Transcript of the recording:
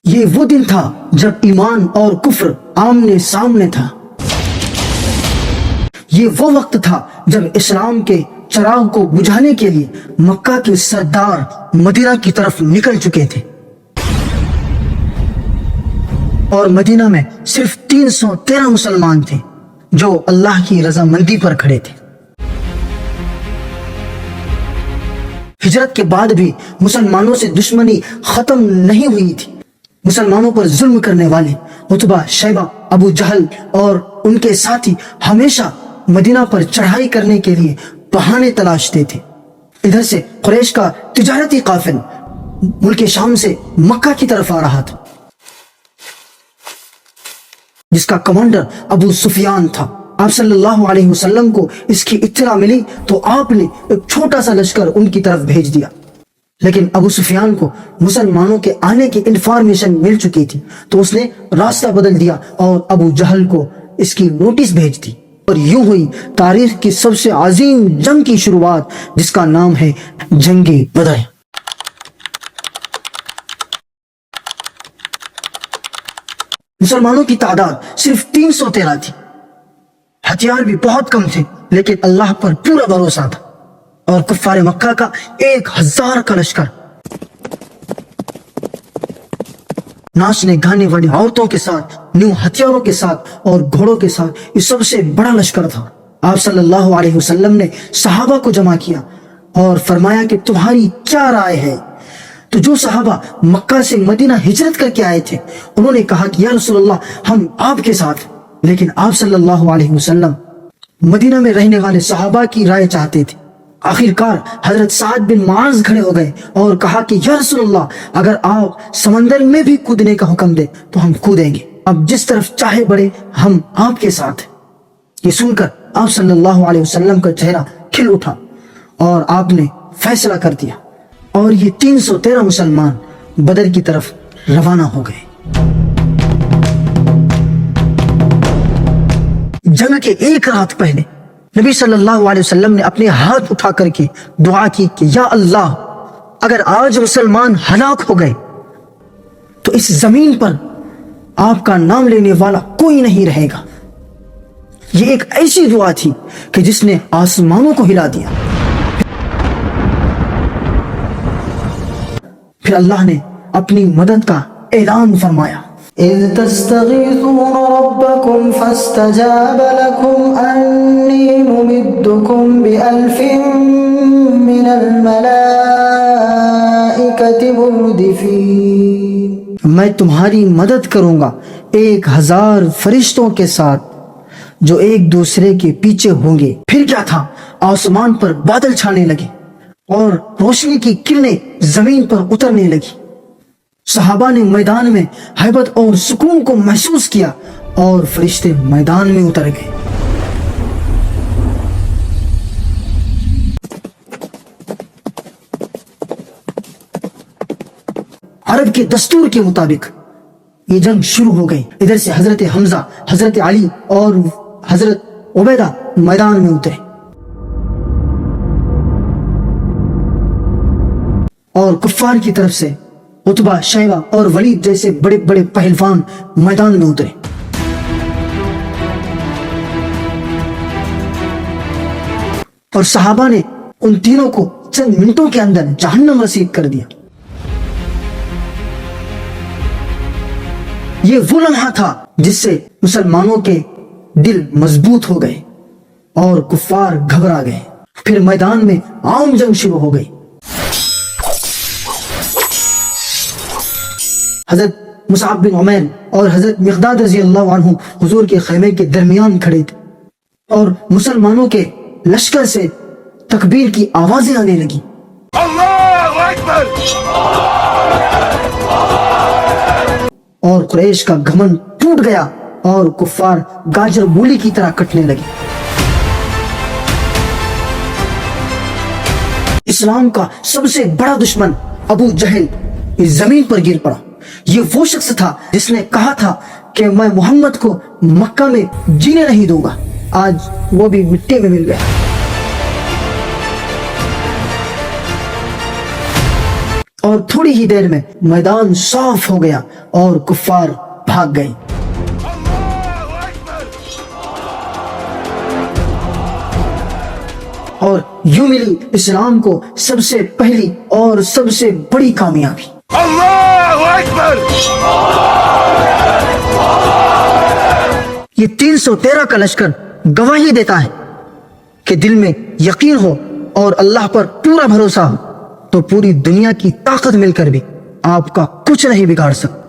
یہ وہ دن تھا جب ایمان اور کفر آمنے سامنے تھا. یہ وہ وقت تھا جب اسلام کے چراغ کو بجھانے کے لیے مکہ کے سردار مدینہ کی طرف نکل چکے تھے اور مدینہ میں صرف 313 مسلمان تھے جو اللہ کی رضامندی پر کھڑے تھے. ہجرت کے بعد بھی مسلمانوں سے دشمنی ختم نہیں ہوئی تھی. مسلمانوں پر ظلم کرنے والے عتبہ، شیبہ، ابو جہل اور ان کے ساتھی ہمیشہ مدینہ پر چڑھائی کرنے کے لیے بہانے تلاشتے تھے. ادھر سے قریش کا تجارتی قافل ملک شام سے مکہ کی طرف آ رہا تھا جس کا کمانڈر ابو سفیان تھا. آپ صلی اللہ علیہ وسلم کو اس کی اطلاع ملی تو آپ نے ایک چھوٹا سا لشکر ان کی طرف بھیج دیا. لیکن ابو سفیان کو مسلمانوں کے آنے کی انفارمیشن مل چکی تھی تو اس نے راستہ بدل دیا اور ابو جہل کو اس کی نوٹس بھیج دی. اور یوں ہوئی تاریخ کی سب سے عظیم جنگ کی شروعات جس کا نام ہے جنگ بدر. مسلمانوں کی تعداد صرف 313 تھی. ہتھیار بھی بہت کم تھے لیکن اللہ پر پورا بھروسہ تھا اور کفار مکہ کا 1000 کا لشکر. ناچنے گانے والی عورتوں کے ساتھ، نیو ہتھیاروں کے ساتھ اور گھوڑوں کے ساتھ یہ سب سے بڑا لشکر تھا. آپ صلی اللہ علیہ وسلم نے صحابہ کو جمع کیا اور فرمایا کہ تمہاری کیا رائے ہے؟ تو جو صحابہ مکہ سے مدینہ ہجرت کر کے آئے تھے انہوں نے کہا کہ یا رسول اللہ ہم آپ کے ساتھ. لیکن آپ صلی اللہ علیہ وسلم مدینہ میں رہنے والے صحابہ کی رائے چاہتے تھے. آخر کار حضرت سعد بن معاذ کھڑے ہو گئے اور کہا کہ یا رسول اللہ اگر آپ سمندر میں بھی کودنے کا حکم دے تو ہم کودیں گے. اب جس طرف چاہے بڑھے ہم آپ کے ساتھ. یہ سن کر آپ صلی اللہ علیہ وسلم کا چہرہ کھل اٹھا اور آپ نے فیصلہ کر دیا اور یہ 313 مسلمان بدر کی طرف روانہ ہو گئے. جنگ کے ایک رات پہلے نبی صلی اللہ علیہ وسلم نے اپنے ہاتھ اٹھا کر کے دعا کی کہ یا اللہ اگر آج مسلمان ہلاک ہو گئے تو اس زمین پر آپ کا نام لینے والا کوئی نہیں رہے گا. یہ ایک ایسی دعا تھی کہ جس نے آسمانوں کو ہلا دیا. پھر اللہ نے اپنی مدد کا اعلان فرمایا. اذ تستغیثون ربکم فاستجاب لکم انی ممدکم بألف من الملائکة مردفین. میں تمہاری مدد کروں گا 1000 فرشتوں کے ساتھ جو ایک دوسرے کے پیچھے ہوں گے. پھر کیا تھا، آسمان پر بادل چھانے لگے اور روشنی کی کرنیں زمین پر اترنے لگی. صحابہ نے میدان میں ہیبت اور سکون کو محسوس کیا اور فرشتے میدان میں اتر گئے. عرب کے دستور کے مطابق یہ جنگ شروع ہو گئی. ادھر سے حضرت حمزہ، حضرت علی اور حضرت عبیدہ میدان میں اترے اور کفار کی طرف سے عتبہ، شیبہ اور ولید جیسے بڑے بڑے پہلوان میدان میں اترے. اور صحابہ نے ان تینوں کو چند منٹوں کے اندر جہنم رسید کر دیا. یہ وہ لمحہ تھا جس سے مسلمانوں کے دل مضبوط ہو گئے اور کفار گھبرا گئے. پھر میدان میں عام جنگ شروع ہو گئی. حضرت مصعب بن عمیر اور حضرت مقداد رضی اللہ عنہ حضور کے خیمے کے درمیان کھڑے تھے اور مسلمانوں کے لشکر سے تکبیر کی آوازیں آنے لگی. اللہ اکبر. اور قریش کا گھمنڈ ٹوٹ گیا اور کفار گاجر مولی کی طرح کٹنے لگے. اسلام کا سب سے بڑا دشمن ابو جہل اس زمین پر گر پڑا. یہ وہ شخص تھا جس نے کہا تھا کہ میں محمد کو مکہ میں جینے نہیں دوں گا. آج وہ بھی مٹی میں مل گیا. اور تھوڑی ہی دیر میں میدان صاف ہو گیا اور کفار بھاگ گئے۔ اور یوں ملی اسلام کو سب سے پہلی اور سب سے بڑی کامیابی۔ اللہ اکبر! یہ 313 کا لشکر گواہی دیتا ہے کہ دل میں یقین ہو اور اللہ پر پورا بھروسہ ہو تو پوری دنیا کی طاقت مل کر بھی آپ کا کچھ نہیں بگاڑ سکتا۔